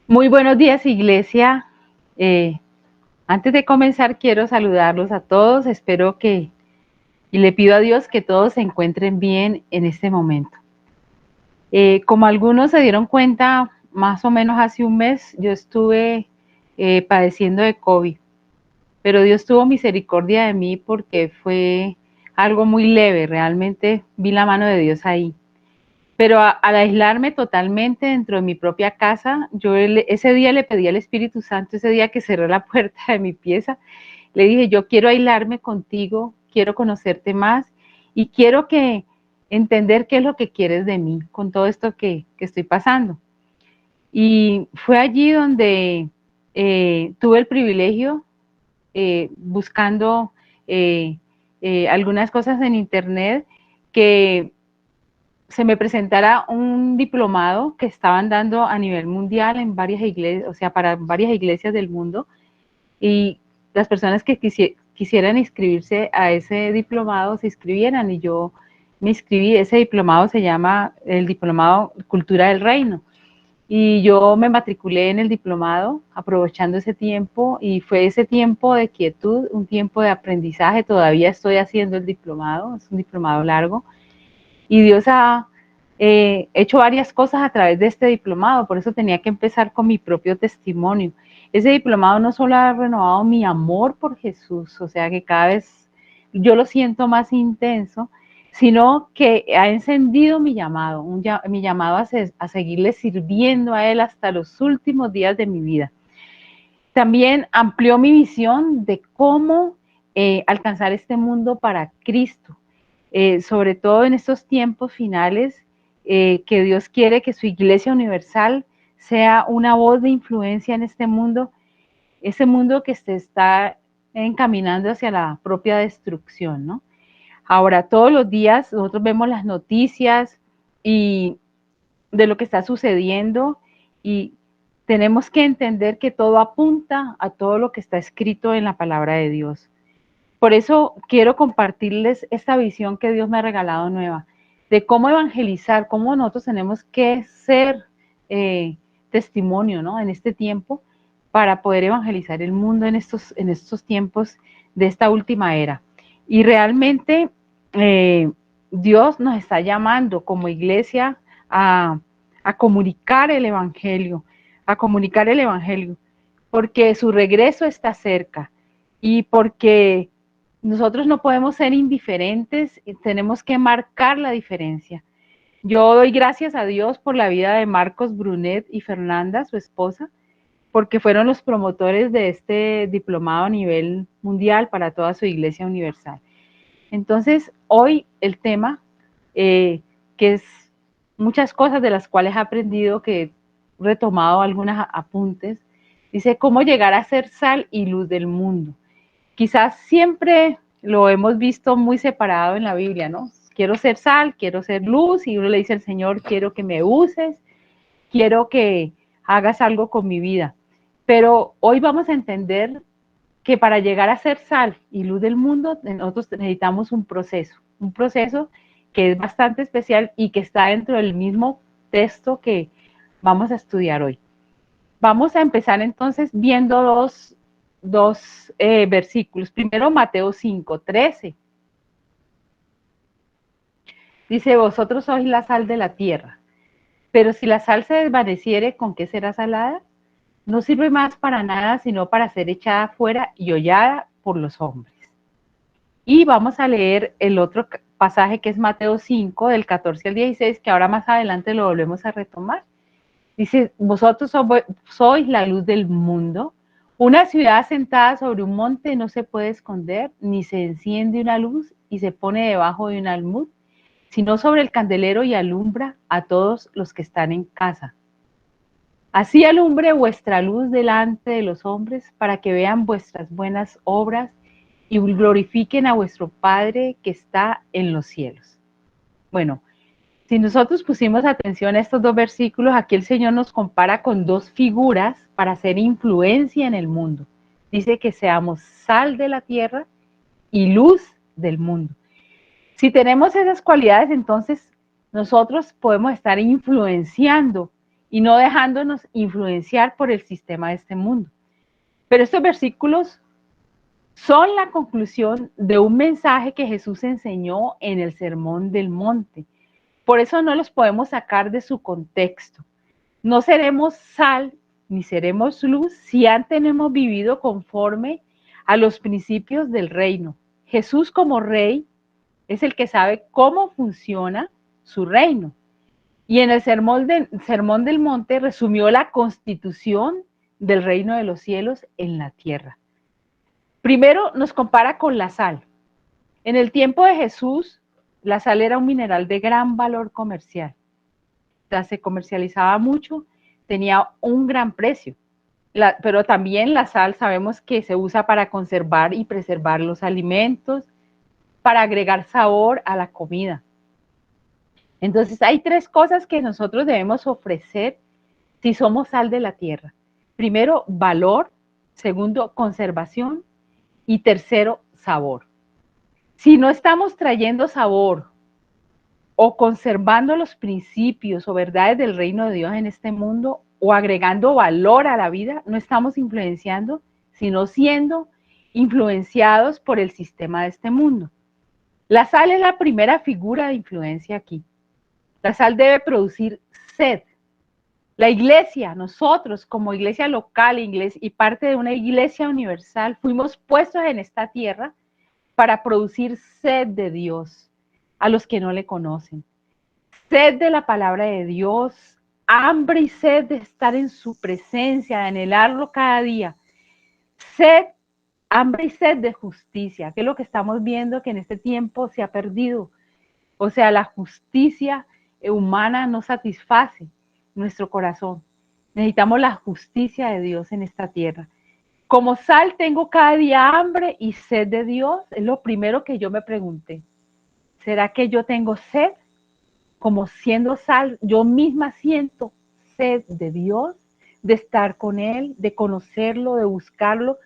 Muy buenos días, iglesia. Eh, Antes de comenzar, quiero saludarlos a todos. Espero y le pido a Dios que todos se encuentren bien en este momento. Como algunos se dieron cuenta, más o menos hace un mes yo estuve padeciendo de COVID, pero Dios tuvo misericordia de mí porque fue algo muy leve. Realmente vi la mano de Dios ahí. Pero al aislarme totalmente dentro de mi propia casa, ese día le pedí al Espíritu Santo, ese día que cerré la puerta de mi pieza, le dije, yo quiero aislarme contigo, quiero conocerte más y quiero que entender qué es lo que quieres de mí con todo esto que estoy pasando. Y fue allí donde tuve el privilegio, buscando eh, algunas cosas en internet, que se me presentara un diplomado que estaban dando a nivel mundial en varias iglesias, o sea, para varias iglesias del mundo, y las personas que quisieran inscribirse a ese diplomado se inscribieran, y yo me inscribí. Ese diplomado se llama el Diplomado Cultura del Reino, y yo me matriculé en el diplomado aprovechando ese tiempo, y fue ese tiempo de quietud, un tiempo de aprendizaje. Todavía estoy haciendo el diplomado, es un diplomado largo, y Dios ha hecho varias cosas a través de este diplomado. Por eso tenía que empezar con mi propio testimonio. Ese diplomado no solo ha renovado mi amor por Jesús, o sea que cada vez yo lo siento más intenso, sino que ha encendido mi llamado, mi llamado a seguirle sirviendo a Él hasta los últimos días de mi vida. También amplió mi visión de cómo alcanzar este mundo para Cristo, sobre todo en estos tiempos finales, que Dios quiere que su iglesia universal sea una voz de influencia en este mundo que se está encaminando hacia la propia destrucción, ¿no? Ahora, todos los días nosotros vemos las noticias y de lo que está sucediendo, y tenemos que entender que todo apunta a todo lo que está escrito en la palabra de Dios. Por eso quiero compartirles esta visión que Dios me ha regalado nueva, de cómo evangelizar, cómo nosotros tenemos que ser testimonio, ¿no? En este tiempo, para poder evangelizar el mundo en estos tiempos de esta última era. Y realmente eh, Dios nos está llamando como iglesia a, a comunicar el Evangelio, a comunicar el Evangelio, porque su regreso está cerca, y porque nosotros no podemos ser indiferentes y tenemos que marcar la diferencia. Yo doy gracias a Dios por la vida de Marcos Brunet y Fernanda, su esposa, porque fueron los promotores de este diplomado a nivel mundial para toda su iglesia universal. Entonces, hoy el tema, que es muchas cosas de las cuales he aprendido, que he retomado algunos apuntes, dice cómo llegar a ser sal y luz del mundo. Quizás siempre lo hemos visto muy separado en la Biblia, ¿no? Quiero ser sal, quiero ser luz, y uno le dice al Señor, quiero que me uses, quiero que hagas algo con mi vida. Pero hoy vamos a entender que para llegar a ser sal y luz del mundo, nosotros necesitamos un proceso que es bastante especial y que está dentro del mismo texto que vamos a estudiar hoy. Vamos a empezar entonces viendo dos versículos. Primero, Mateo 5:13. Dice, vosotros sois la sal de la tierra, pero si la sal se desvaneciere, ¿con qué será salada? No sirve más para nada, sino para ser echada fuera y hollada por los hombres. Y vamos a leer el otro pasaje, que es Mateo 5, del 14 al 16, que ahora más adelante lo volvemos a retomar. Dice, vosotros sois la luz del mundo. Una ciudad asentada sobre un monte no se puede esconder, ni se enciende una luz y se pone debajo de un almud, sino sobre el candelero, y alumbra a todos los que están en casa. Así alumbre vuestra luz delante de los hombres, para que vean vuestras buenas obras y glorifiquen a vuestro Padre que está en los cielos. Bueno, si nosotros pusimos atención a estos dos versículos, aquí el Señor nos compara con dos figuras para hacer influencia en el mundo. Dice que seamos sal de la tierra y luz del mundo. Si tenemos esas cualidades, entonces nosotros podemos estar influenciando y no dejándonos influenciar por el sistema de este mundo. Pero estos versículos son la conclusión de un mensaje que Jesús enseñó en el Sermón del Monte. Por eso no los podemos sacar de su contexto. No seremos sal ni seremos luz si antes no hemos vivido conforme a los principios del reino. Jesús como rey es el que sabe cómo funciona su reino. Y en el Sermón del Monte resumió la constitución del reino de los cielos en la tierra. Primero nos compara con la sal. En el tiempo de Jesús, la sal era un mineral de gran valor comercial. O sea, se comercializaba mucho, tenía un gran precio. Pero también la sal sabemos que se usa para conservar y preservar los alimentos, para agregar sabor a la comida. Entonces hay tres cosas que nosotros debemos ofrecer si somos sal de la tierra. Primero, valor. Segundo, conservación. Y tercero, sabor. Si no estamos trayendo sabor o conservando los principios o verdades del reino de Dios en este mundo o agregando valor a la vida, no estamos influenciando, sino siendo influenciados por el sistema de este mundo. La sal es la primera figura de influencia aquí. La sal debe producir sed. La iglesia, nosotros como iglesia local y parte de una iglesia universal, fuimos puestos en esta tierra para producir sed de Dios a los que no le conocen. Sed de la palabra de Dios, hambre y sed de estar en su presencia, de anhelarlo cada día. Sed, hambre y sed de justicia, que es lo que estamos viendo que en este tiempo se ha perdido. O sea, la justicia humana no satisface nuestro corazón. Necesitamos la justicia de Dios en esta tierra. Como sal tengo cada día hambre y sed de Dios, es lo primero que yo me pregunté. ¿Será que yo tengo sed? Como siendo sal, yo misma siento sed de Dios, de estar con Él, de conocerlo, de buscarlo,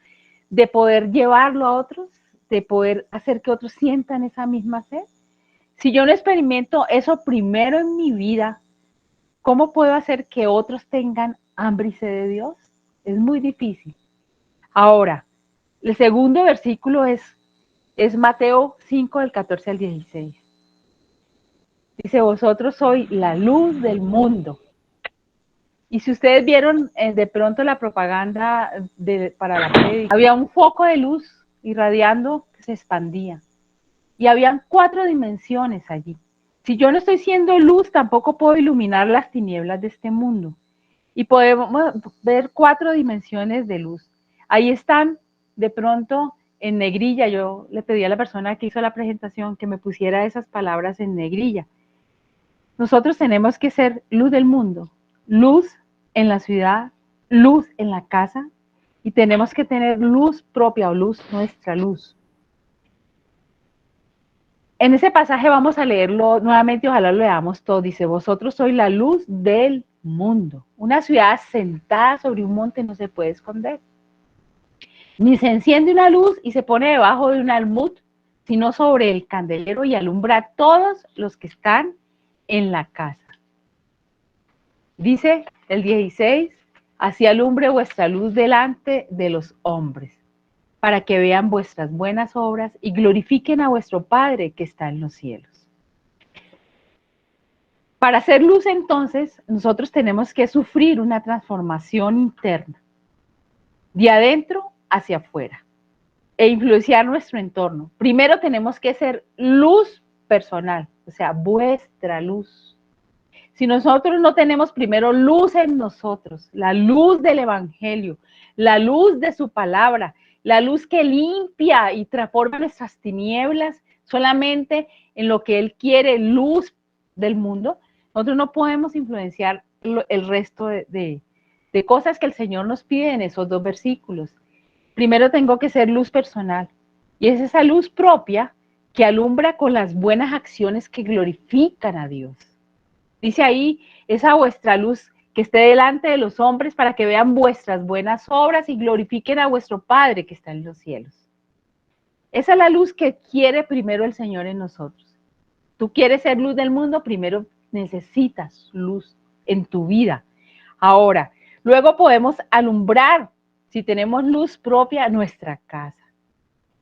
de poder llevarlo a otros, de poder hacer que otros sientan esa misma sed. Si yo no experimento eso primero en mi vida, ¿cómo puedo hacer que otros tengan hambre y sed de Dios? Es muy difícil. Ahora, el segundo versículo es Mateo 5, del 14 al 16. Dice, vosotros sois la luz del mundo. Y si ustedes vieron de pronto la propaganda para la prédica, había un foco de luz irradiando que se expandía. Y habían 4 dimensiones allí. Si yo no estoy siendo luz, tampoco puedo iluminar las tinieblas de este mundo. Y podemos ver 4 dimensiones de luz. Ahí están, de pronto, en negrilla. Yo le pedí a la persona que hizo la presentación que me pusiera esas palabras en negrilla. Nosotros tenemos que ser luz del mundo, luz en la ciudad, luz en la casa, y tenemos que tener luz propia o luz, nuestra luz. En ese pasaje vamos a leerlo nuevamente, ojalá lo leamos todo. Dice, vosotros sois la luz del mundo. Una ciudad sentada sobre un monte no se puede esconder. Ni se enciende una luz y se pone debajo de un almud, sino sobre el candelero y alumbra a todos los que están en la casa. Dice el 16, así alumbre vuestra luz delante de los hombres, para que vean vuestras buenas obras y glorifiquen a vuestro Padre que está en los cielos. Para hacer luz, entonces, nosotros tenemos que sufrir una transformación interna, de adentro hacia afuera, e influenciar nuestro entorno. Primero tenemos que ser luz personal, o sea, vuestra luz. Si nosotros no tenemos primero luz en nosotros, la luz del Evangelio, la luz de su palabra, la luz que limpia y transforma nuestras tinieblas solamente en lo que Él quiere, luz del mundo, nosotros no podemos influenciar el resto de cosas que el Señor nos pide en esos 2 versículos. Primero tengo que ser luz personal, y es esa luz propia que alumbra con las buenas acciones que glorifican a Dios. Dice ahí, esa vuestra luz que esté delante de los hombres para que vean vuestras buenas obras y glorifiquen a vuestro Padre que está en los cielos. Esa es la luz que quiere primero el Señor en nosotros. Tú quieres ser luz del mundo, primero necesitas luz en tu vida. Ahora, luego podemos alumbrar, si tenemos luz propia, nuestra casa,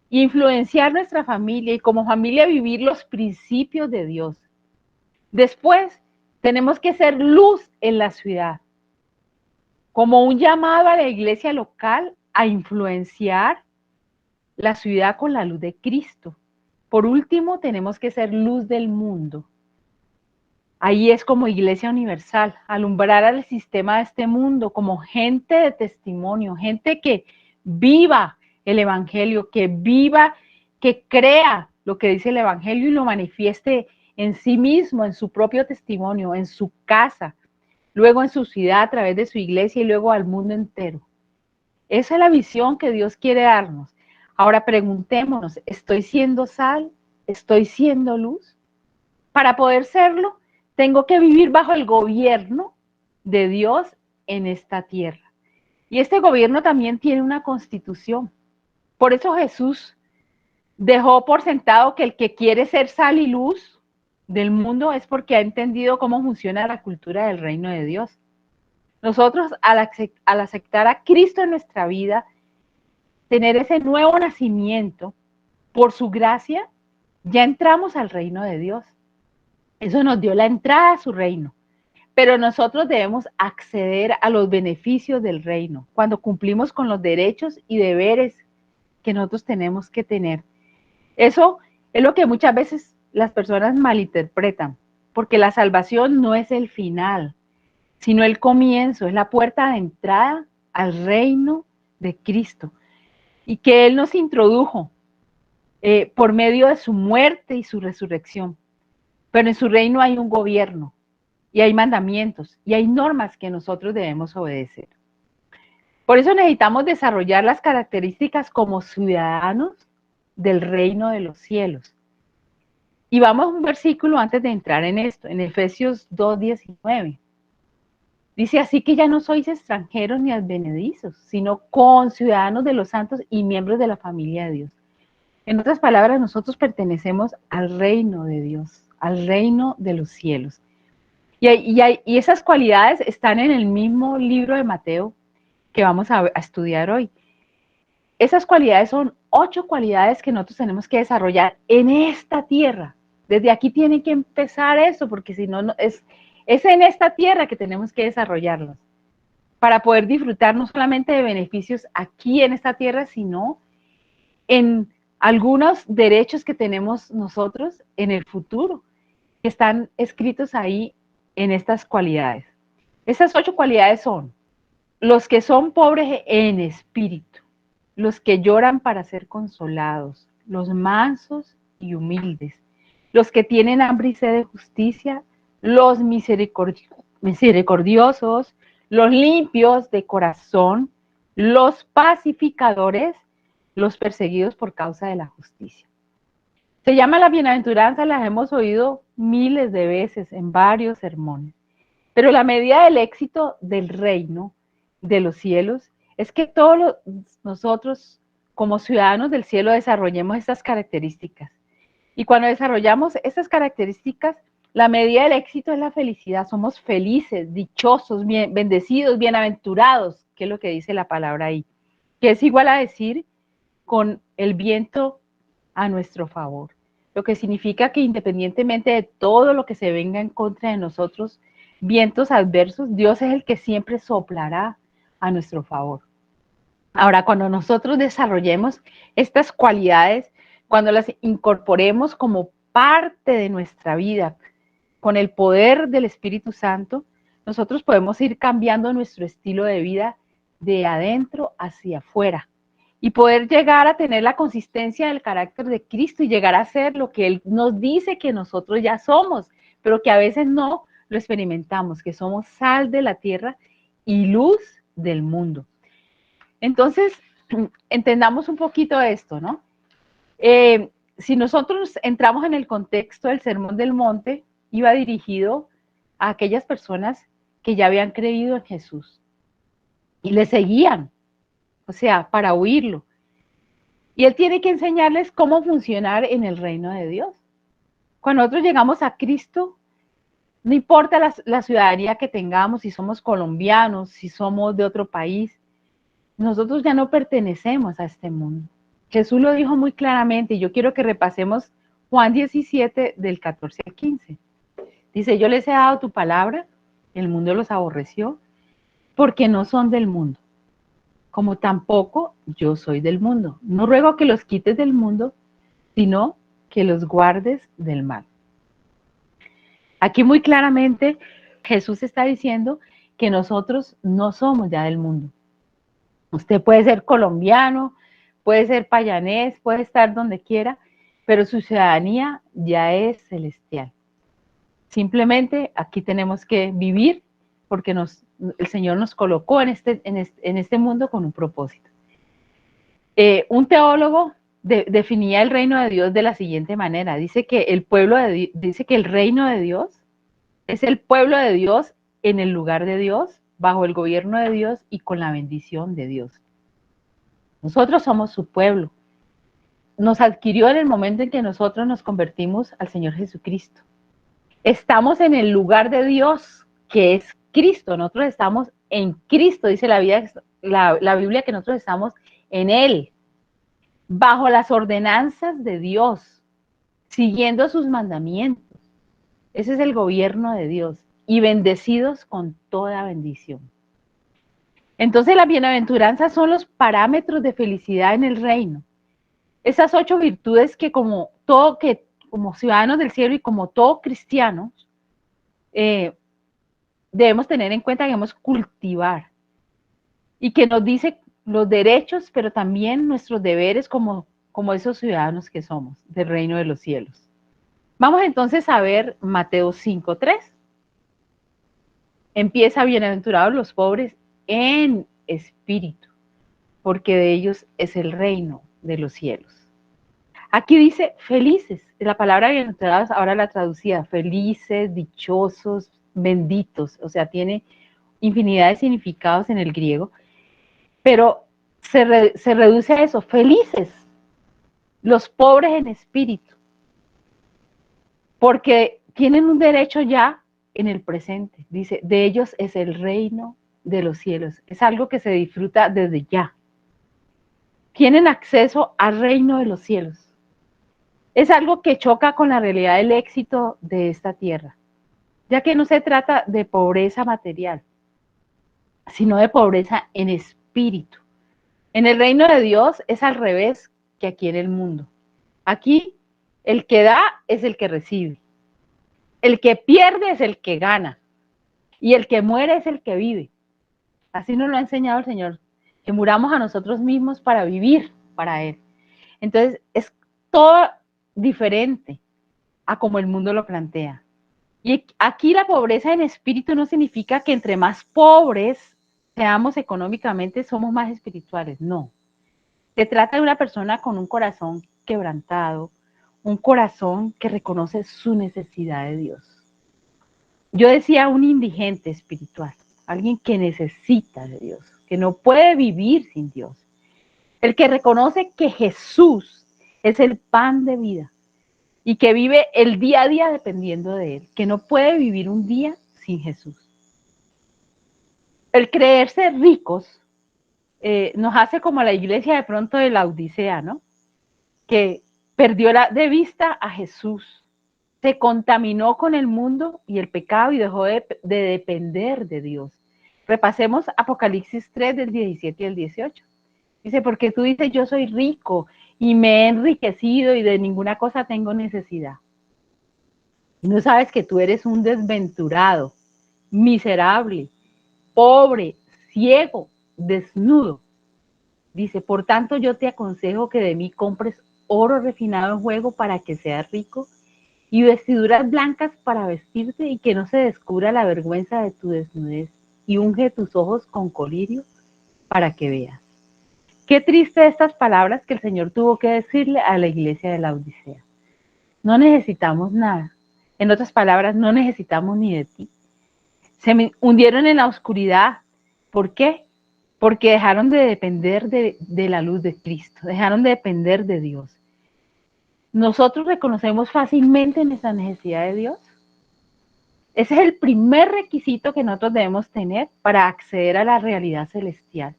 influenciar nuestra familia y como familia vivir los principios de Dios. Después, tenemos que ser luz en la ciudad, como un llamado a la iglesia local a influenciar la ciudad con la luz de Cristo. Por último, tenemos que ser luz del mundo. Ahí es como iglesia universal, alumbrar al sistema de este mundo como gente de testimonio, gente que viva el evangelio, que viva, que crea lo que dice el evangelio y lo manifieste en sí mismo, en su propio testimonio, en su casa, luego en su ciudad a través de su iglesia y luego al mundo entero. Esa es la visión que Dios quiere darnos. Ahora preguntémonos, ¿estoy siendo sal? ¿Estoy siendo luz? Para poder serlo, tengo que vivir bajo el gobierno de Dios en esta tierra. Y este gobierno también tiene una constitución. Por eso Jesús dejó por sentado que el que quiere ser sal y luz del mundo es porque ha entendido cómo funciona la cultura del reino de Dios. Nosotros, al aceptar a Cristo en nuestra vida, tener ese nuevo nacimiento, por su gracia, ya entramos al reino de Dios. Eso nos dio la entrada a su reino. Pero nosotros debemos acceder a los beneficios del reino cuando cumplimos con los derechos y deberes que nosotros tenemos que tener. Eso es lo que muchas veces las personas malinterpretan, porque la salvación no es el final, sino el comienzo, es la puerta de entrada al reino de Cristo y que Él nos introdujo por medio de su muerte y su resurrección. Pero en su reino hay un gobierno y hay mandamientos y hay normas que nosotros debemos obedecer. Por eso necesitamos desarrollar las características como ciudadanos del reino de los cielos. Y vamos a un versículo antes de entrar en esto, en Efesios 2:19. Dice, así que ya no sois extranjeros ni advenedizos, sino conciudadanos de los santos y miembros de la familia de Dios. En otras palabras, nosotros pertenecemos al reino de Dios, al reino de los cielos. Y esas cualidades están en el mismo libro de Mateo que vamos a estudiar hoy. Esas cualidades son 8 cualidades que nosotros tenemos que desarrollar en esta tierra. Desde aquí tiene que empezar eso, porque si no, es en esta tierra que tenemos que desarrollarlos para poder disfrutar no solamente de beneficios aquí en esta tierra, sino en algunos derechos que tenemos nosotros en el futuro, que están escritos ahí en estas cualidades. Estas 8 cualidades son los que son pobres en espíritu, los que lloran para ser consolados, los mansos y humildes, los que tienen hambre y sed de justicia, los misericordiosos, los limpios de corazón, los pacificadores, los perseguidos por causa de la justicia. Se llama la bienaventuranza, las hemos oído miles de veces en varios sermones, pero la medida del éxito del reino de los cielos es que todos nosotros como ciudadanos del cielo desarrollemos estas características. Y cuando desarrollamos estas características, la medida del éxito es la felicidad. Somos felices, dichosos, bendecidos, bienaventurados, que es lo que dice la palabra ahí, que es igual a decir con el viento a nuestro favor. Lo que significa que independientemente de todo lo que se venga en contra de nosotros, vientos adversos, Dios es el que siempre soplará a nuestro favor. Ahora, cuando nosotros desarrollemos estas cualidades, cuando las incorporemos como parte de nuestra vida, con el poder del Espíritu Santo, nosotros podemos ir cambiando nuestro estilo de vida de adentro hacia afuera y poder llegar a tener la consistencia del carácter de Cristo y llegar a ser lo que Él nos dice que nosotros ya somos, pero que a veces no lo experimentamos, que somos sal de la tierra y luz del mundo. Entonces, entendamos un poquito esto, ¿no? Si nosotros entramos en el contexto del Sermón del Monte, iba dirigido a aquellas personas que ya habían creído en Jesús y le seguían, o sea, para oírlo. Y Él tiene que enseñarles cómo funcionar en el reino de Dios. Cuando nosotros llegamos a Cristo, No importa la ciudadanía que tengamos, si somos colombianos, si somos de otro país, nosotros ya no pertenecemos a este mundo. Jesús lo dijo muy claramente y yo quiero que repasemos Juan 17 del 14 al 15. Dice, yo les he dado tu palabra, el mundo los aborreció, porque no son del mundo, como tampoco yo soy del mundo. No ruego que los quites del mundo, sino que los guardes del mal. Aquí muy claramente Jesús está diciendo que nosotros no somos ya del mundo. Usted puede ser colombiano, puede ser payanés, puede estar donde quiera, pero su ciudadanía ya es celestial. Simplemente aquí tenemos que vivir porque el Señor nos colocó en este mundo con un propósito. Un teólogo definía el reino de Dios de la siguiente manera. Dice que el reino de Dios es el pueblo de Dios en el lugar de Dios, bajo el gobierno de Dios y con la bendición de Dios. Nosotros somos su pueblo. Nos adquirió en el momento en que nosotros nos convertimos al Señor Jesucristo. Estamos en el lugar de Dios, que es Cristo. Nosotros estamos en Cristo, dice la Biblia que nosotros estamos en Él, bajo las ordenanzas de Dios, siguiendo sus mandamientos. Ese es el gobierno de Dios. Y bendecidos con toda bendición. Entonces las bienaventuranzas son los parámetros de felicidad en el reino. Esas 8 virtudes que como ciudadanos del cielo y como todo cristianos, debemos tener en cuenta que debemos cultivar. Y que nos dice los derechos, pero también nuestros deberes como esos ciudadanos que somos del reino de los cielos. Vamos entonces a ver Mateo 5:3. Empieza, bienaventurados los pobres en espíritu, porque de ellos es el reino de los cielos. Aquí dice felices, la palabra bienaventurados ahora la traducida, felices, dichosos, benditos, o sea, tiene infinidad de significados en el griego, pero se reduce a eso, felices, los pobres en espíritu, porque tienen un derecho ya en el presente. Dice, de ellos es el reino de los cielos. Es algo que se disfruta desde ya. Tienen acceso al reino de los cielos. Es algo que choca con la realidad del éxito de esta tierra, ya que no se trata de pobreza material, sino de pobreza en espíritu. En el reino de Dios es al revés que aquí en el mundo. Aquí el que da es el que recibe. El que pierde es el que gana. Y el que muere es el que vive. Así nos lo ha enseñado el Señor, que muramos a nosotros mismos para vivir para Él. Entonces es todo diferente a como el mundo lo plantea. Y aquí la pobreza en espíritu no significa que entre más pobres seamos económicamente somos más espirituales, no. Se trata de una persona con un corazón quebrantado, un corazón que reconoce su necesidad de Dios. Yo decía un indigente espiritual, alguien que necesita de Dios, que no puede vivir sin Dios. El que reconoce que Jesús es el pan de vida y que vive el día a día dependiendo de Él, que no puede vivir un día sin Jesús. El creerse ricos nos hace como la iglesia de pronto de la Odisea, ¿no? Que perdió de vista a Jesús, se contaminó con el mundo y el pecado y dejó de depender de Dios. Repasemos Apocalipsis 3 del 17 al 18. Dice, porque tú dices, yo soy rico y me he enriquecido y de ninguna cosa tengo necesidad. Y no sabes que tú eres un desventurado, miserable, pobre, ciego, desnudo. Dice, por tanto yo te aconsejo que de mí compres oro refinado en juego para que seas rico y vestiduras blancas para vestirte y que no se descubra la vergüenza de tu desnudez y unge tus ojos con colirio para que veas. Qué triste estas palabras que el Señor tuvo que decirle a la iglesia de la Odisea. No necesitamos nada. En otras palabras, no necesitamos ni de ti. Se hundieron en la oscuridad. ¿Por qué? Porque dejaron de depender de la luz de Cristo, dejaron de depender de Dios. ¿Nosotros reconocemos fácilmente nuestra necesidad de Dios? Ese es el primer requisito que nosotros debemos tener para acceder a la realidad celestial.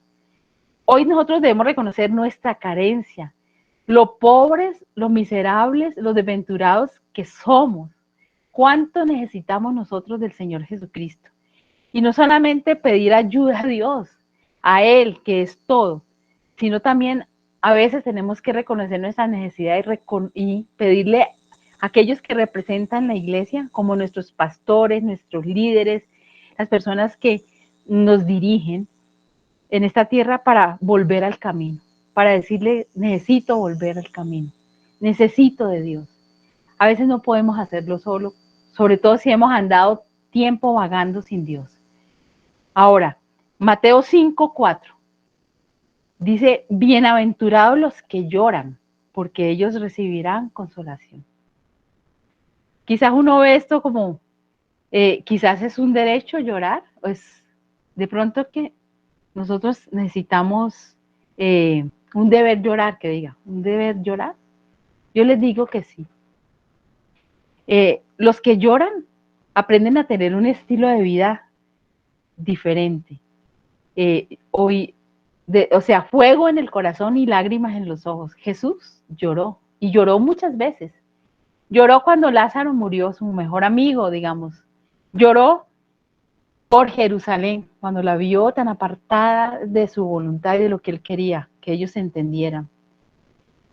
Hoy nosotros debemos reconocer nuestra carencia, lo pobres, los miserables, los desventurados que somos. ¿Cuánto necesitamos nosotros del Señor Jesucristo? Y no solamente pedir ayuda a Dios, a Él, que es todo, sino también a veces tenemos que reconocer nuestra necesidad y pedirle a aquellos que representan la iglesia, como nuestros pastores, nuestros líderes, las personas que nos dirigen en esta tierra, para volver al camino, para decirle, necesito volver al camino, necesito de Dios. A veces no podemos hacerlo solo, sobre todo si hemos andado tiempo vagando sin Dios. Ahora, Mateo 5:4 dice, bienaventurados los que lloran, porque ellos recibirán consolación. Quizás uno ve esto como, quizás es un derecho llorar, pues de pronto que nosotros necesitamos un deber llorar, que diga, un deber llorar. Yo les digo que sí. Los que lloran aprenden a tener un estilo de vida diferente. Hoy, o sea, fuego en el corazón y lágrimas en los ojos. Jesús lloró y lloró muchas veces. Lloró cuando Lázaro murió, su mejor amigo, digamos. Lloró por Jerusalén, cuando la vio tan apartada de su voluntad y de lo que él quería, que ellos entendieran.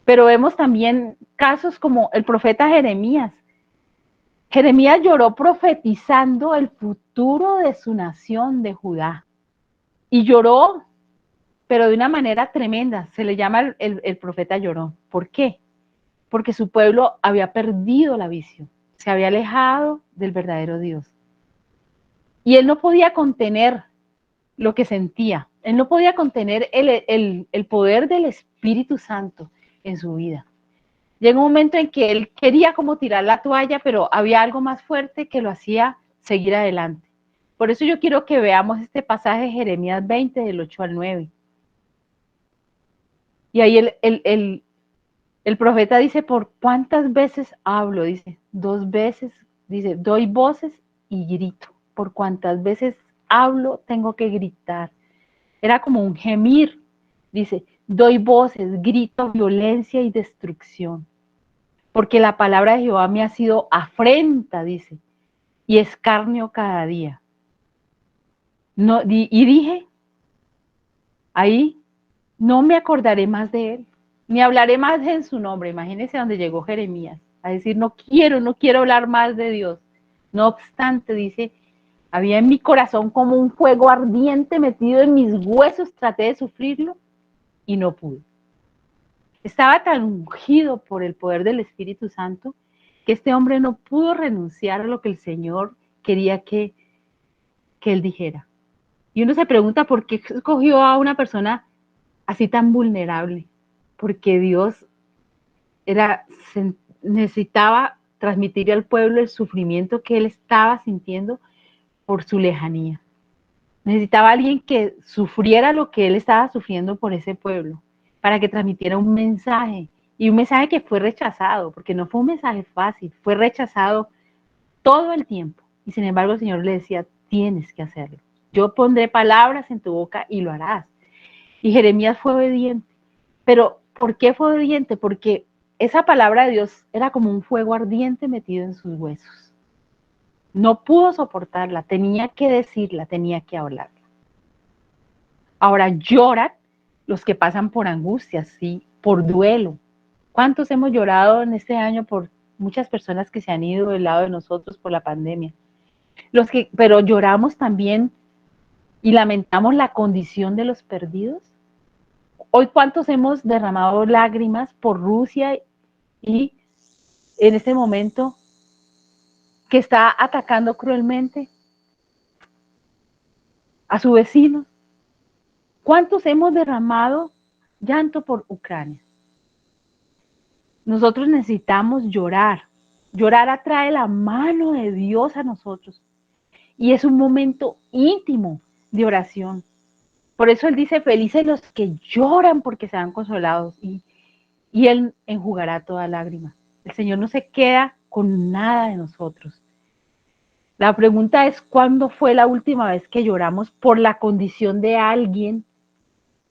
Pero vemos también casos como el profeta Jeremías. Jeremías lloró profetizando el futuro de su nación, de Judá. Y lloró, pero de una manera tremenda. Se le llama el profeta llorón. ¿Por qué? Porque su pueblo había perdido la visión, se había alejado del verdadero Dios. Y él no podía contener lo que sentía, él no podía contener el poder del Espíritu Santo en su vida. Llegó un momento en que él quería como tirar la toalla, pero había algo más fuerte que lo hacía seguir adelante. Por eso yo quiero que veamos este pasaje de Jeremías 20, del 8 al 9. Y ahí el profeta dice, ¿por cuántas veces hablo? Dice, 2 veces, dice, doy voces y grito. ¿Por cuántas veces hablo tengo que gritar? Era como un gemir. Dice, doy voces, grito, violencia y destrucción. Porque la palabra de Jehová me ha sido afrenta, dice, y escarnio cada día. No, y dije, ahí no me acordaré más de él, ni hablaré más en su nombre. Imagínense donde llegó Jeremías, a decir, no quiero hablar más de Dios. No obstante, dice, había en mi corazón como un fuego ardiente metido en mis huesos, traté de sufrirlo y no pude. Estaba tan ungido por el poder del Espíritu Santo que este hombre no pudo renunciar a lo que el Señor quería que él dijera. Y uno se pregunta por qué escogió a una persona así tan vulnerable, porque Dios necesitaba transmitir al pueblo el sufrimiento que él estaba sintiendo por su lejanía. Necesitaba a alguien que sufriera lo que él estaba sufriendo por ese pueblo, para que transmitiera un mensaje, y un mensaje que fue rechazado, porque no fue un mensaje fácil, fue rechazado todo el tiempo. Y sin embargo el Señor le decía, tienes que hacerlo. Yo pondré palabras en tu boca y lo harás. Y Jeremías fue obediente. Pero ¿por qué fue obediente? Porque esa palabra de Dios era como un fuego ardiente metido en sus huesos. No pudo soportarla, tenía que decirla, tenía que hablarla. Ahora lloran los que pasan por angustias, ¿sí? Por duelo. ¿Cuántos hemos llorado en este año por muchas personas que se han ido del lado de nosotros por la pandemia? Pero lloramos también y lamentamos la condición de los perdidos. Hoy, ¿cuántos hemos derramado lágrimas por Rusia y en este momento que está atacando cruelmente a su vecino? ¿Cuántos hemos derramado llanto por Ucrania? Nosotros necesitamos llorar. Llorar atrae la mano de Dios a nosotros y es un momento íntimo de oración. Por eso Él dice, felices los que lloran porque serán consolados y Él enjugará toda lágrima. El Señor no se queda con nada de nosotros. La pregunta es, ¿cuándo fue la última vez que lloramos por la condición de alguien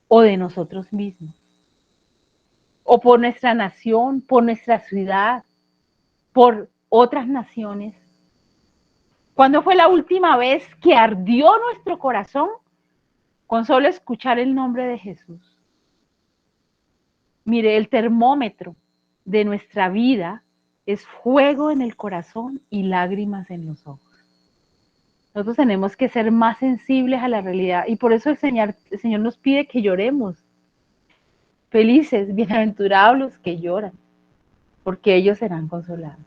o de nosotros mismos? O por nuestra nación, por nuestra ciudad, por otras naciones. ¿Cuándo fue la última vez que ardió nuestro corazón con solo escuchar el nombre de Jesús? Mire, el termómetro de nuestra vida es fuego en el corazón y lágrimas en los ojos. Nosotros tenemos que ser más sensibles a la realidad y por eso el Señor nos pide que lloremos. Felices, bienaventurados los que lloran, porque ellos serán consolados.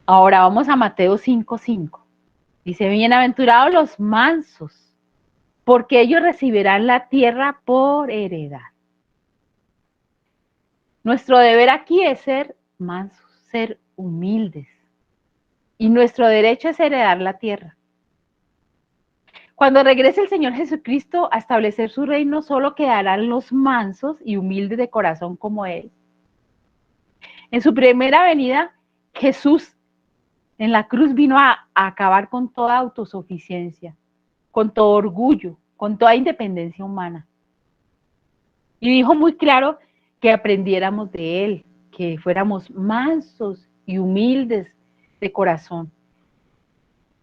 Ahora vamos a Mateo 5:5. Dice, bienaventurados los mansos, porque ellos recibirán la tierra por heredad. Nuestro deber aquí es ser mansos, ser humildes. Y nuestro derecho es heredar la tierra. Cuando regrese el Señor Jesucristo a establecer su reino, solo quedarán los mansos y humildes de corazón como Él. En su primera venida, Jesús en la cruz vino a acabar con toda autosuficiencia, con todo orgullo, con toda independencia humana. Y dijo muy claro que aprendiéramos de Él, que fuéramos mansos y humildes de corazón.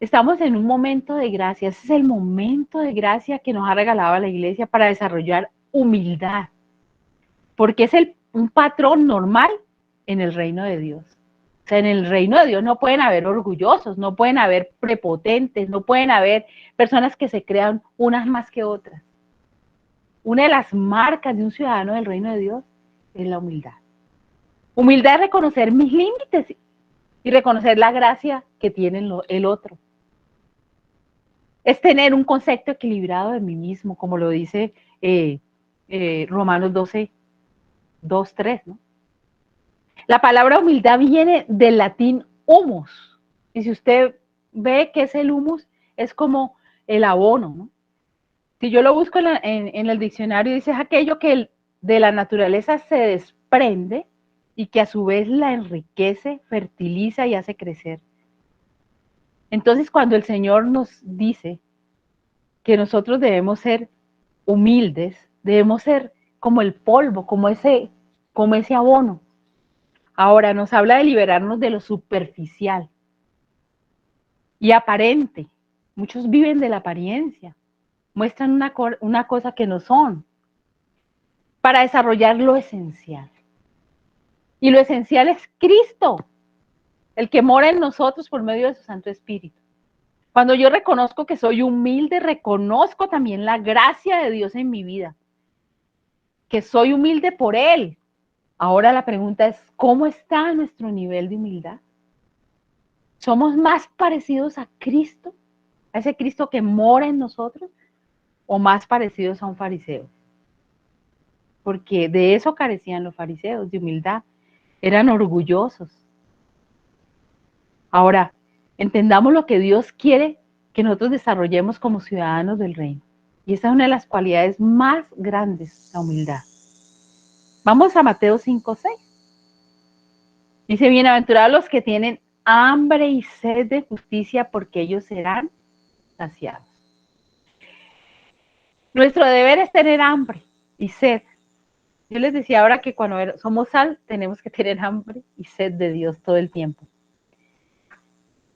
Estamos en un momento de gracia, ese es el momento de gracia que nos ha regalado la iglesia para desarrollar humildad, porque es un patrón normal en el reino de Dios. O sea, en el reino de Dios no pueden haber orgullosos, no pueden haber prepotentes, no pueden haber personas que se crean unas más que otras. Una de las marcas de un ciudadano del reino de Dios es la humildad. Humildad es reconocer mis límites y reconocer la gracia que tiene el otro. Es tener un concepto equilibrado de mí mismo, como lo dice Romanos 12, 2, 3, ¿no? La palabra humildad viene del latín humus. Y si usted ve que es el humus, es como el abono, ¿no? Si yo lo busco en el diccionario, dice es aquello que de la naturaleza se desprende y que a su vez la enriquece, fertiliza y hace crecer. Entonces, cuando el Señor nos dice que nosotros debemos ser humildes, debemos ser como el polvo, como ese abono. Ahora nos habla de liberarnos de lo superficial y aparente. Muchos viven de la apariencia, muestran una cosa que no son, para desarrollar lo esencial. Y lo esencial es Cristo, el que mora en nosotros por medio de su Santo Espíritu. Cuando yo reconozco que soy humilde, reconozco también la gracia de Dios en mi vida, que soy humilde por Él. Ahora la pregunta es, ¿cómo está nuestro nivel de humildad? ¿Somos más parecidos a Cristo, a ese Cristo que mora en nosotros, o más parecidos a un fariseo? Porque de eso carecían los fariseos, de humildad. Eran orgullosos. Ahora, entendamos lo que Dios quiere que nosotros desarrollemos como ciudadanos del reino. Y esa es una de las cualidades más grandes, la humildad. Vamos a Mateo 5:6. Dice, bienaventurados los que tienen hambre y sed de justicia, porque ellos serán saciados. Nuestro deber es tener hambre y sed. Yo les decía ahora que cuando somos sal, tenemos que tener hambre y sed de Dios todo el tiempo.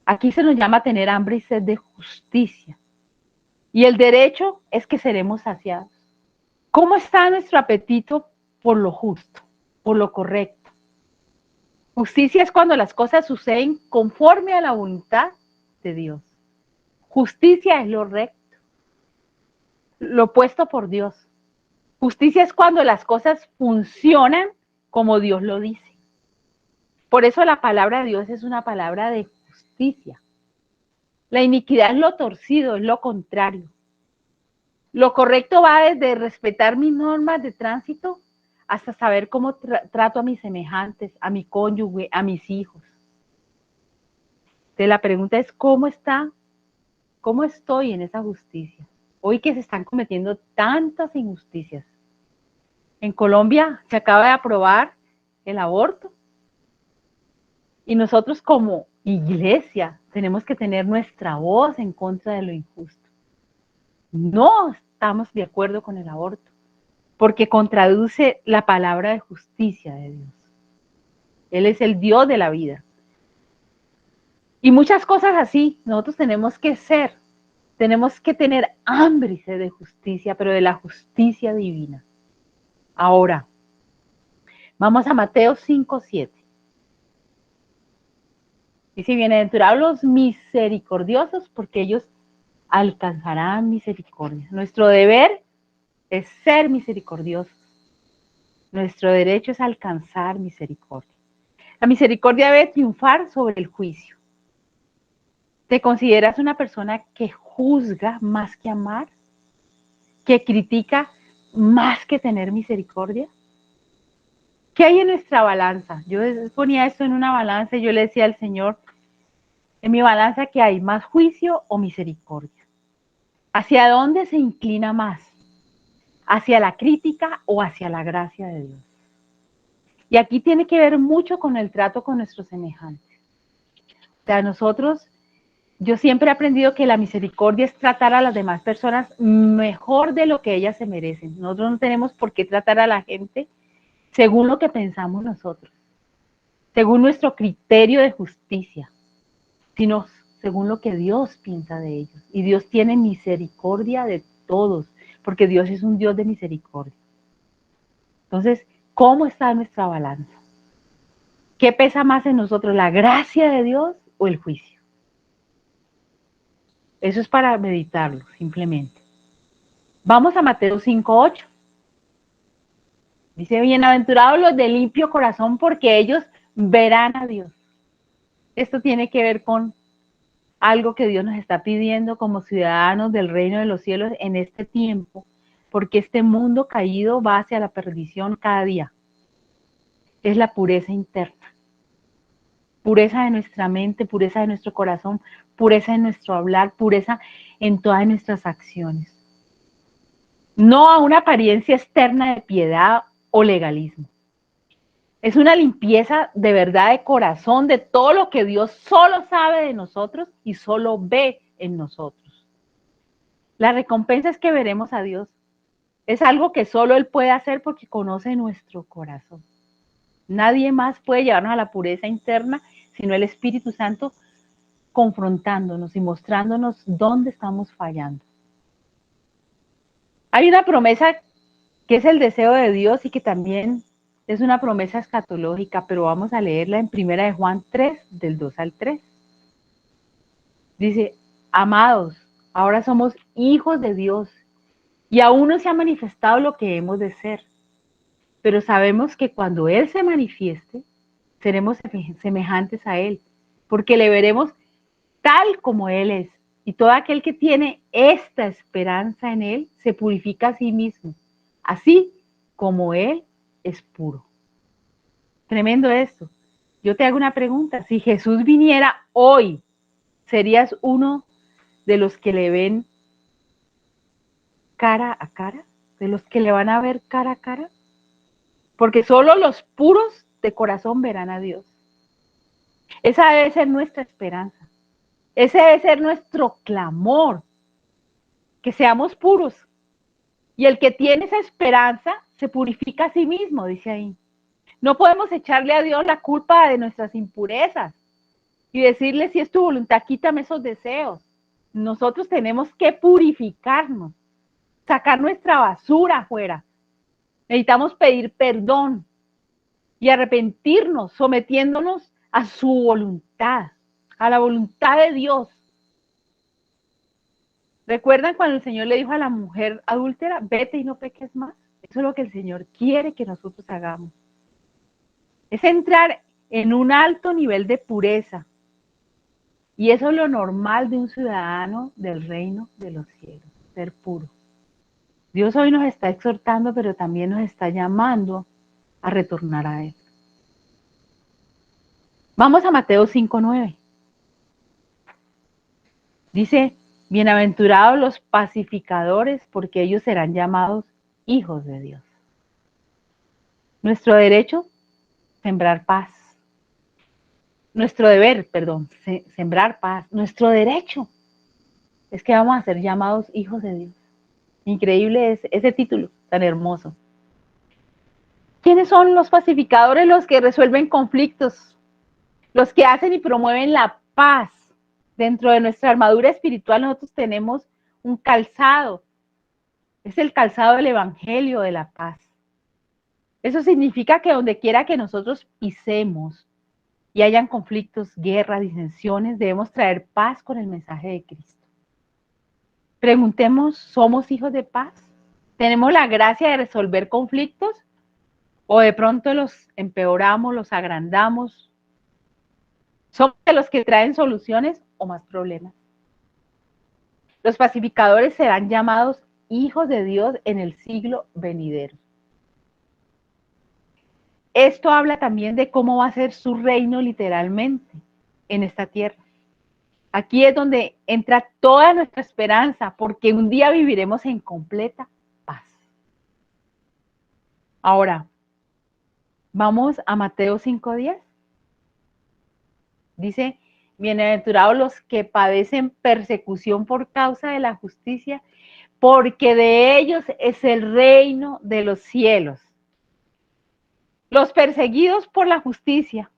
Aquí se nos llama tener hambre y sed de justicia. Y el derecho es que seremos saciados. ¿Cómo está nuestro apetito por lo justo, por lo correcto? Justicia es cuando las cosas suceden conforme a la voluntad de Dios. Justicia es lo recto, lo puesto por Dios. Justicia es cuando las cosas funcionan como Dios lo dice. Por eso la palabra de Dios es una palabra de justicia. La iniquidad es lo torcido, es lo contrario. Lo correcto va desde respetar mis normas de tránsito hasta saber cómo trato a mis semejantes, a mi cónyuge, a mis hijos. Entonces la pregunta es, ¿cómo estoy en esa justicia? Hoy que se están cometiendo tantas injusticias. En Colombia se acaba de aprobar el aborto y nosotros como Iglesia, tenemos que tener nuestra voz en contra de lo injusto. No estamos de acuerdo con el aborto, porque contradice la palabra de justicia de Dios. Él es el Dios de la vida. Y muchas cosas así, nosotros tenemos que tenemos que tener hambre y sed de justicia, pero de la justicia divina. Ahora, vamos a Mateo 5:7. Dice, bienaventurados los misericordiosos, porque ellos alcanzarán misericordia. Nuestro deber es ser misericordiosos. Nuestro derecho es alcanzar misericordia. La misericordia debe triunfar sobre el juicio. ¿Te consideras una persona que juzga más que amar? ¿Que critica más que tener misericordia? ¿Qué hay en nuestra balanza? Yo ponía esto en una balanza y yo le decía al Señor, en mi balanza, ¿qué hay? ¿Más juicio o misericordia? ¿Hacia dónde se inclina más? ¿Hacia la crítica o hacia la gracia de Dios? Y aquí tiene que ver mucho con el trato con nuestros semejantes. O sea, yo siempre he aprendido que la misericordia es tratar a las demás personas mejor de lo que ellas se merecen. Nosotros no tenemos por qué tratar a la gente según lo que pensamos nosotros, según nuestro criterio de justicia, sino según lo que Dios piensa de ellos. Y Dios tiene misericordia de todos, porque Dios es un Dios de misericordia. Entonces, ¿cómo está nuestra balanza? ¿Qué pesa más en nosotros, la gracia de Dios o el juicio? Eso es para meditarlo, simplemente. Vamos a Mateo 5:8. Dice, bienaventurados los de limpio corazón, porque ellos verán a Dios. Esto tiene que ver con algo que Dios nos está pidiendo como ciudadanos del reino de los cielos en este tiempo, porque este mundo caído va hacia la perdición cada día. Es la pureza interna. Pureza de nuestra mente, pureza de nuestro corazón, pureza en nuestro hablar, pureza en todas nuestras acciones. No a una apariencia externa de piedad o legalismo. Es una limpieza de verdad de corazón de todo lo que Dios solo sabe de nosotros y solo ve en nosotros. La recompensa es que veremos a Dios. Es algo que solo Él puede hacer porque conoce nuestro corazón. Nadie más puede llevarnos a la pureza interna sino el Espíritu Santo confrontándonos y mostrándonos dónde estamos fallando. Hay una promesa que es el deseo de Dios y que también es una promesa escatológica, pero vamos a leerla en 1 de Juan 3, del 2 al 3. Dice, amados, ahora somos hijos de Dios y aún no se ha manifestado lo que hemos de ser, pero sabemos que cuando Él se manifieste, seremos semejantes a Él, porque le veremos tal como Él es. Y todo aquel que tiene esta esperanza en Él se purifica a sí mismo, así como Él es puro. Tremendo esto. Yo te hago una pregunta. Si Jesús viniera hoy, ¿serías uno de los que le ven cara a cara? ¿De los que le van a ver cara a cara? Porque solo los puros de corazón verán a Dios. Esa debe ser nuestra esperanza. Ese debe ser nuestro clamor. Que seamos puros. Y el que tiene esa esperanza se purifica a sí mismo, dice ahí. No podemos echarle a Dios la culpa de nuestras impurezas y decirle, si es tu voluntad, quítame esos deseos. Nosotros tenemos que purificarnos, sacar nuestra basura afuera. Necesitamos pedir perdón y arrepentirnos, sometiéndonos a su voluntad, a la voluntad de Dios. ¿Recuerdan cuando el Señor le dijo a la mujer adúltera, vete y no peques más? Eso es lo que el Señor quiere que nosotros hagamos. Es entrar en un alto nivel de pureza. Y eso es lo normal de un ciudadano del reino de los cielos, ser puro. Dios hoy nos está exhortando, pero también nos está llamando a retornar a Él. Vamos a Mateo 5:9. Dice, bienaventurados los pacificadores, porque ellos serán llamados hijos de Dios. Nuestro derecho, sembrar paz. nuestro deber, perdón, sembrar paz, nuestro derecho es que vamos a ser llamados hijos de Dios. Increíble es ese título tan hermoso. ¿Quiénes son los pacificadores? Los que resuelven conflictos, los que hacen y promueven la paz. Dentro de nuestra armadura espiritual nosotros tenemos un calzado. Es el calzado del Evangelio de la paz. Eso significa que donde quiera que nosotros pisemos y hayan conflictos, guerras, disensiones, debemos traer paz con el mensaje de Cristo. Preguntemos, ¿somos hijos de paz? ¿Tenemos la gracia de resolver conflictos? ¿O de pronto los empeoramos, los agrandamos? ¿Somos de los que traen soluciones o más problemas? Los pacificadores serán llamados hijos de Dios en el siglo venidero. Esto habla también de cómo va a ser su reino literalmente en esta tierra. Aquí es donde entra toda nuestra esperanza, porque un día viviremos en completa paz. Ahora, vamos a Mateo 5:10. Dice, bienaventurados los que padecen persecución por causa de la justicia, porque de ellos es el reino de los cielos. Los perseguidos por la justicia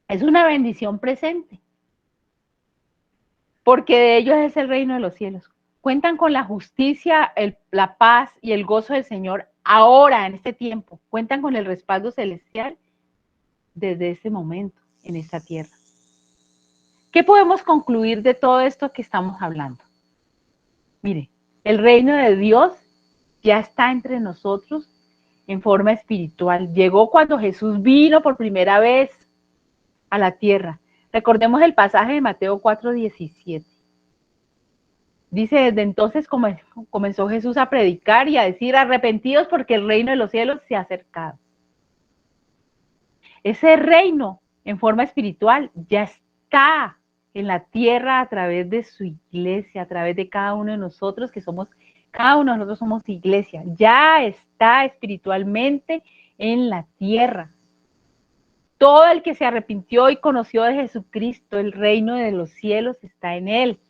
es una bendición presente, porque de ellos es el reino de los cielos. Cuentan con la justicia, la paz y el gozo del Señor ahora, en este tiempo. Cuentan con el respaldo celestial desde este momento, en esta tierra. ¿Qué podemos concluir de todo esto que estamos hablando? Mire, el reino de Dios ya está entre nosotros en forma espiritual. Llegó cuando Jesús vino por primera vez a la tierra. Recordemos el pasaje de Mateo 4:17. Dice, desde entonces comenzó Jesús a predicar y a decir, arrepentidos porque el reino de los cielos se ha acercado. Ese reino en forma espiritual ya está en la tierra a través de su iglesia, a través de cada uno de nosotros, cada uno de nosotros somos iglesia. Ya está espiritualmente en la tierra. Todo el que se arrepintió y conoció de Jesucristo, el reino de los cielos está en él.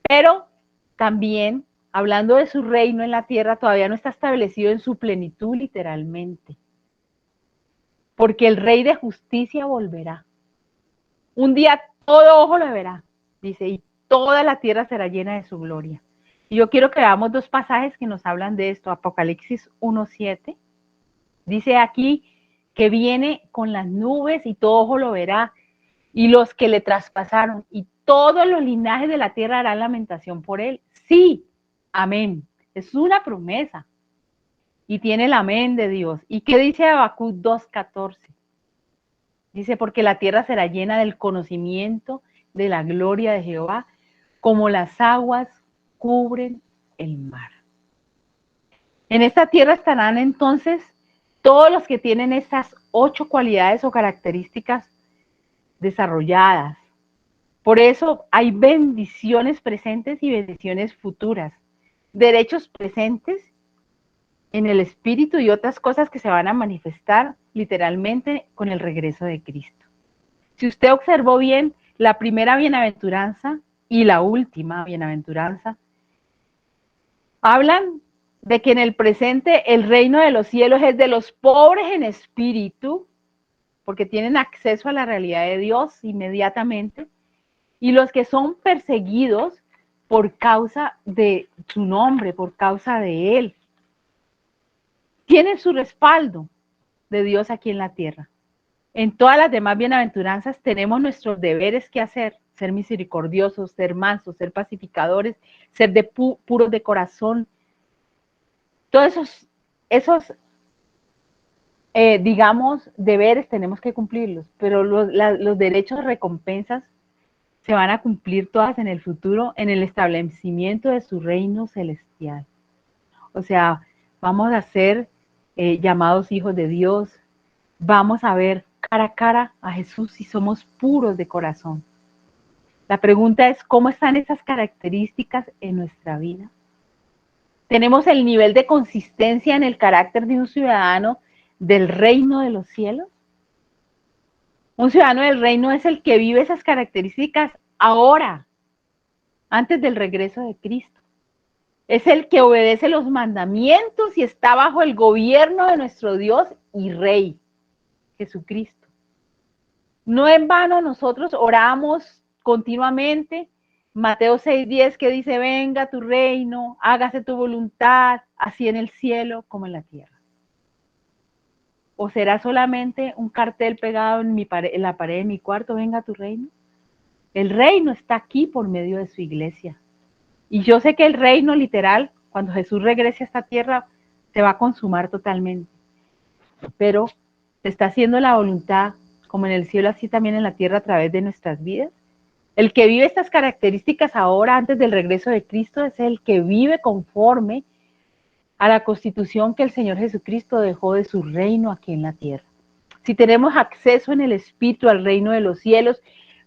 Pero también, hablando de su reino en la tierra, todavía no está establecido en su plenitud literalmente. Porque el Rey de justicia volverá. Un día todo ojo lo verá, dice, y toda la tierra será llena de su gloria. Y yo quiero que veamos dos pasajes que nos hablan de esto. Apocalipsis 1:7. Dice aquí que viene con las nubes y todo ojo lo verá. Y los que le traspasaron y todos los linajes de la tierra harán lamentación por él. Sí, amén. Es una promesa. Y tiene el amén de Dios. ¿Y qué dice Habacuc 2:14? Dice, porque la tierra será llena del conocimiento de la gloria de Jehová, como las aguas cubren el mar. En esta tierra estarán entonces todos los que tienen estas 8 cualidades o características desarrolladas. Por eso hay bendiciones presentes y bendiciones futuras, derechos presentes en el espíritu y otras cosas que se van a manifestar literalmente con el regreso de Cristo. Si usted observó bien, la primera bienaventuranza y la última bienaventuranza hablan de que en el presente el reino de los cielos es de los pobres en espíritu, porque tienen acceso a la realidad de Dios inmediatamente, y los que son perseguidos por causa de su nombre, por causa de Él. Tienen su respaldo de Dios aquí en la tierra. En todas las demás bienaventuranzas tenemos nuestros deberes que hacer, ser misericordiosos, ser mansos, ser pacificadores, ser puros de corazón. Todos esos digamos, deberes tenemos que cumplirlos, pero los derechos, recompensas, se van a cumplir todas en el futuro en el establecimiento de su reino celestial. O sea, vamos a ser llamados hijos de Dios, vamos a ver cara a cara a Jesús si somos puros de corazón. La pregunta es, ¿cómo están esas características en nuestra vida? ¿Tenemos el nivel de consistencia en el carácter de un ciudadano del reino de los cielos? Un ciudadano del reino es el que vive esas características ahora, antes del regreso de Cristo. Es el que obedece los mandamientos y está bajo el gobierno de nuestro Dios y Rey, Jesucristo. No en vano nosotros oramos continuamente. Mateo 6:10 que dice, venga tu reino, hágase tu voluntad, así en el cielo como en la tierra. ¿O será solamente un cartel pegado en la pared de mi cuarto, venga tu reino? El reino está aquí por medio de su iglesia. Y yo sé que el reino literal, cuando Jesús regrese a esta tierra, se va a consumar totalmente. Pero se está haciendo la voluntad, como en el cielo, así también en la tierra a través de nuestras vidas. El que vive estas características ahora, antes del regreso de Cristo, es el que vive conforme a la constitución que el Señor Jesucristo dejó de su reino aquí en la tierra. Si tenemos acceso en el Espíritu al reino de los cielos,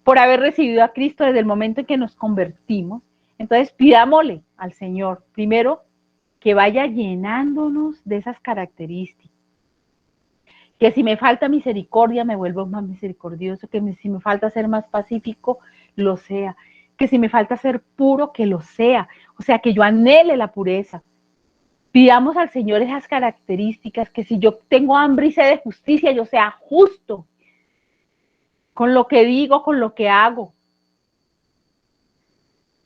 por haber recibido a Cristo desde el momento en que nos convertimos, entonces pidámosle al Señor, primero, que vaya llenándonos de esas características. Que si me falta misericordia, me vuelvo más misericordioso, que si me falta ser más pacífico, lo sea. Que si me falta ser puro, que lo sea. O sea, que yo anhele la pureza. Pidamos al Señor esas características, que si yo tengo hambre y sed de justicia, yo sea justo con lo que digo, con lo que hago.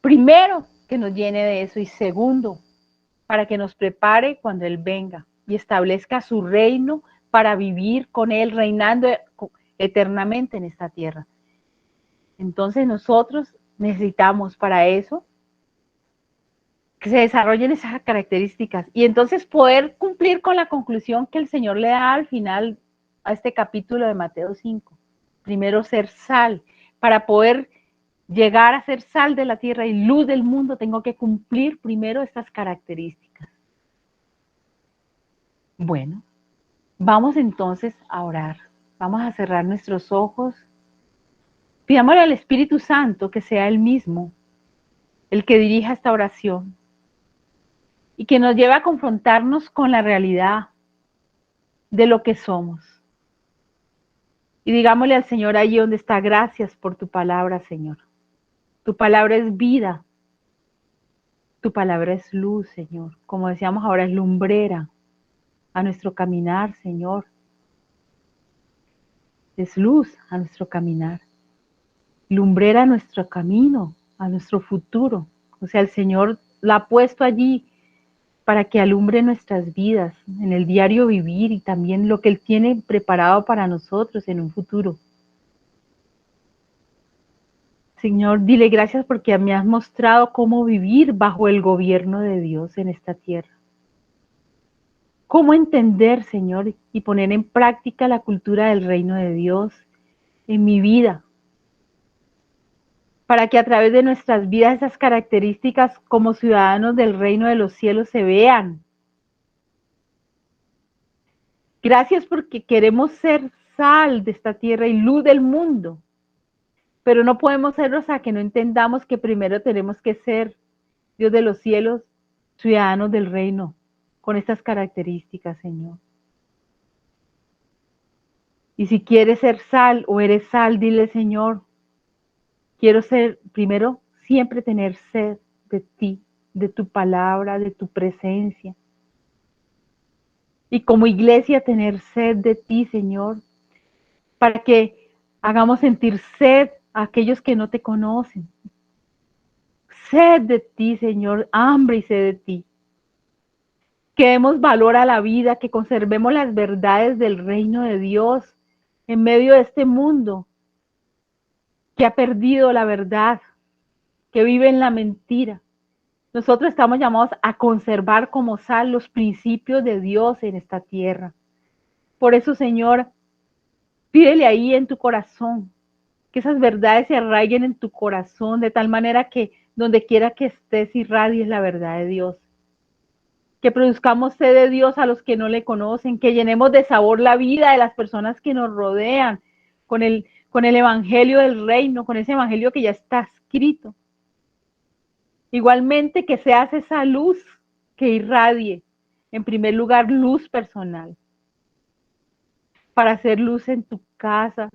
Primero, que nos llene de eso y segundo, para que nos prepare cuando Él venga y establezca su reino para vivir con Él, reinando eternamente en esta tierra. Entonces nosotros necesitamos para eso que se desarrollen esas características y entonces poder cumplir con la conclusión que el Señor le da al final a este capítulo de Mateo 5. Primero ser sal. Para poder llegar a ser sal de la tierra y luz del mundo, tengo que cumplir primero estas características. Bueno, vamos entonces a orar. Vamos a cerrar nuestros ojos. Pidámosle al Espíritu Santo que sea Él mismo el que dirija esta oración y que nos lleve a confrontarnos con la realidad de lo que somos. Y digámosle al Señor allí donde está, gracias por tu palabra, Señor. Tu palabra es vida. Tu palabra es luz, Señor. Como decíamos ahora, es lumbrera a nuestro caminar, Señor. Es luz a nuestro caminar. Lumbrera a nuestro camino, a nuestro futuro. O sea, el Señor la ha puesto allí para que alumbre nuestras vidas, en el diario vivir y también lo que Él tiene preparado para nosotros en un futuro. Señor, dile gracias porque me has mostrado cómo vivir bajo el gobierno de Dios en esta tierra. Cómo entender, Señor, y poner en práctica la cultura del reino de Dios en mi vida, para que a través de nuestras vidas esas características como ciudadanos del reino de los cielos se vean. Gracias porque queremos ser sal de esta tierra y luz del mundo, pero no podemos serlo hasta que no entendamos que primero tenemos que ser, Dios de los cielos, ciudadanos del reino, con estas características, Señor. Y si quieres ser sal o eres sal, dile, Señor, quiero ser, primero, siempre tener sed de ti, de tu palabra, de tu presencia. Y como iglesia tener sed de ti, Señor, para que hagamos sentir sed a aquellos que no te conocen. Sed de ti, Señor, hambre y sed de ti. Que demos valor a la vida, que conservemos las verdades del reino de Dios en medio de este mundo que ha perdido la verdad, que vive en la mentira. Nosotros estamos llamados a conservar como sal los principios de Dios en esta tierra. Por eso, Señor, pídele ahí en tu corazón, que esas verdades se arraiguen en tu corazón, de tal manera que donde quiera que estés irradies la verdad de Dios. Que produzcamos sed de Dios a los que no le conocen, que llenemos de sabor la vida de las personas que nos rodean con el evangelio del reino, con ese evangelio que ya está escrito. Igualmente que seas esa luz que irradie, en primer lugar, luz personal, para hacer luz en tu casa,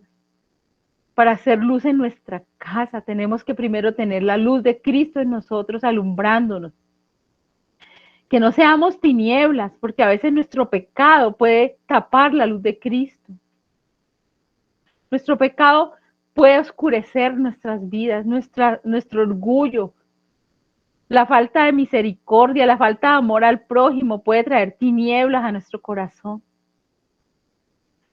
Para hacer luz en nuestra casa, tenemos que primero tener la luz de Cristo en nosotros, alumbrándonos. Que no seamos tinieblas, porque a veces nuestro pecado puede tapar la luz de Cristo. Nuestro pecado puede oscurecer nuestras vidas, nuestro orgullo. La falta de misericordia, la falta de amor al prójimo puede traer tinieblas a nuestro corazón.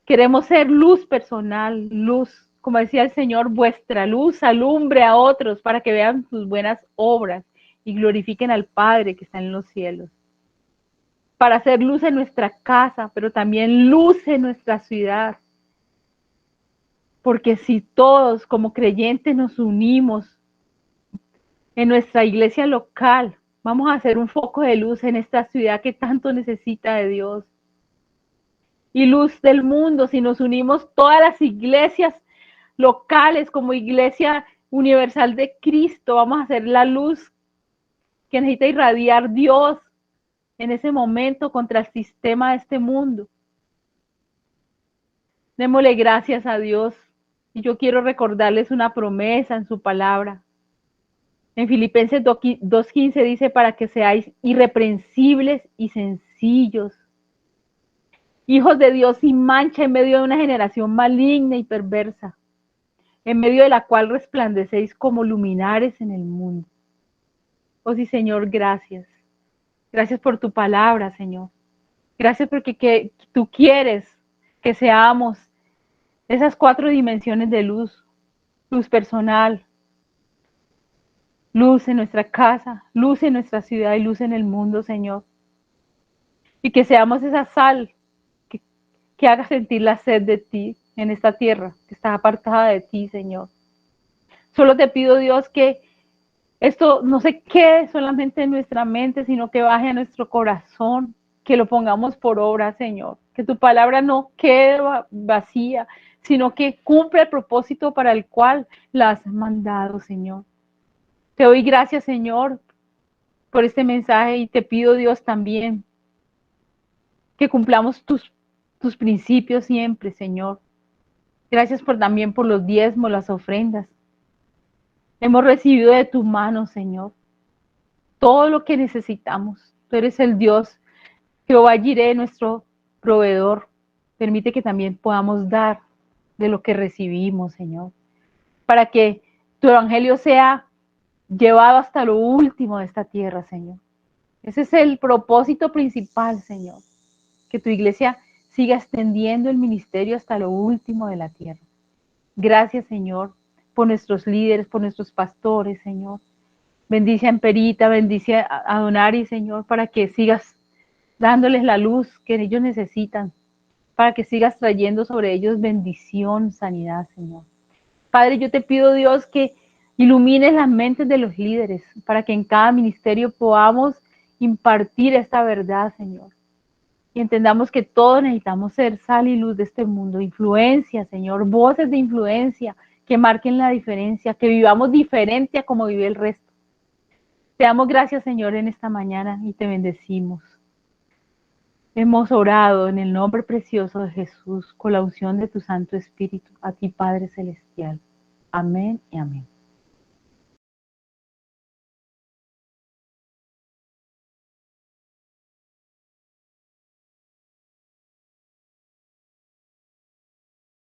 Queremos ser luz personal, luz, como decía el Señor, vuestra luz alumbre a otros para que vean sus buenas obras y glorifiquen al Padre que está en los cielos. Para hacer luz en nuestra casa, pero también luz en nuestra ciudad. Porque si todos como creyentes nos unimos en nuestra iglesia local, vamos a hacer un foco de luz en esta ciudad que tanto necesita de Dios. Y luz del mundo, si nos unimos todas las iglesias locales como Iglesia Universal de Cristo, vamos a hacer la luz que necesita irradiar Dios en ese momento contra el sistema de este mundo. Démosle gracias a Dios. Y yo quiero recordarles una promesa en su palabra. En Filipenses 2:15 dice, para que seáis irreprensibles y sencillos, hijos de Dios sin mancha en medio de una generación maligna y perversa, en medio de la cual resplandecéis como luminares en el mundo. Oh sí, Señor, gracias. Gracias por tu palabra, Señor. Gracias porque tú quieres que seamos esas 4 dimensiones de luz. Luz personal, luz en nuestra casa, luz en nuestra ciudad y luz en el mundo, Señor. Y que seamos esa sal que haga sentir la sed de ti en esta tierra que está apartada de ti, Señor. Solo te pido, Dios, que esto no se quede solamente en nuestra mente, sino que baje a nuestro corazón, que lo pongamos por obra, Señor. Que tu palabra no quede vacía, sino que cumpla el propósito para el cual la has mandado, Señor. Te doy gracias, Señor, por este mensaje y te pido, Dios, también que cumplamos tus principios siempre, Señor. Gracias también por los diezmos, las ofrendas. Hemos recibido de tu mano, Señor, todo lo que necesitamos. Tú eres el Dios, Jehová Jireh, nuestro proveedor. Permite que también podamos dar de lo que recibimos, Señor, para que tu evangelio sea llevado hasta lo último de esta tierra, Señor. Ese es el propósito principal, Señor, que tu iglesia siga extendiendo el ministerio hasta lo último de la tierra. Gracias, Señor, por nuestros líderes, por nuestros pastores, Señor. Bendice a Amperita, bendice a Donari, Señor, para que sigas dándoles la luz que ellos necesitan, para que sigas trayendo sobre ellos bendición, sanidad, Señor. Padre, yo te pido, Dios, que ilumines las mentes de los líderes, para que en cada ministerio podamos impartir esta verdad, Señor. Y entendamos que todos necesitamos ser sal y luz de este mundo, influencia, Señor, voces de influencia que marquen la diferencia, que vivamos diferente a como vive el resto. Te damos gracias, Señor, en esta mañana y te bendecimos. Hemos orado en el nombre precioso de Jesús, con la unción de tu Santo Espíritu, a ti, Padre Celestial. Amén y amén.